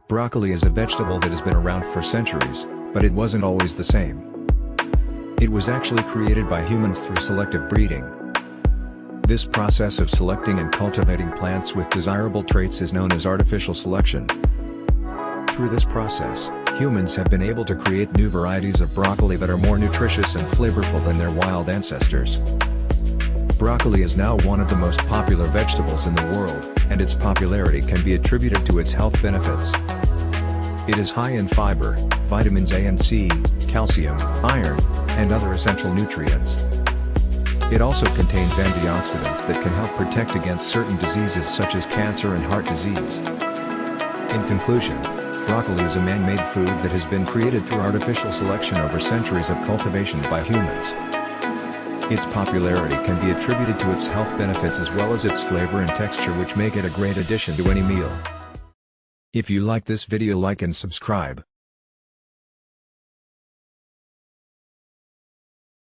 Broccoli is a vegetable that has been around for centuries, but it wasn't always the same. It was actually created by humans through selective breeding. This process of selecting and cultivating plants with desirable traits is known as artificial selection. Through this process, humans have been able to create new varieties of broccoli that are more nutritious and flavorful than their wild ancestors. Broccoli is now one of the most popular vegetables in the world, and its popularity can be attributed to its health benefits. It is high in fiber, vitamins A and C, calcium, iron, and other essential nutrients. It also contains antioxidants that can help protect against certain diseases such as cancer and heart disease. In conclusion, broccoli is a man-made food that has been created through artificial selection over centuries of cultivation by humans. Its popularity can be attributed to its health benefits as well as its flavor and texture, which make it a great addition to any meal. If you like this video, like and subscribe.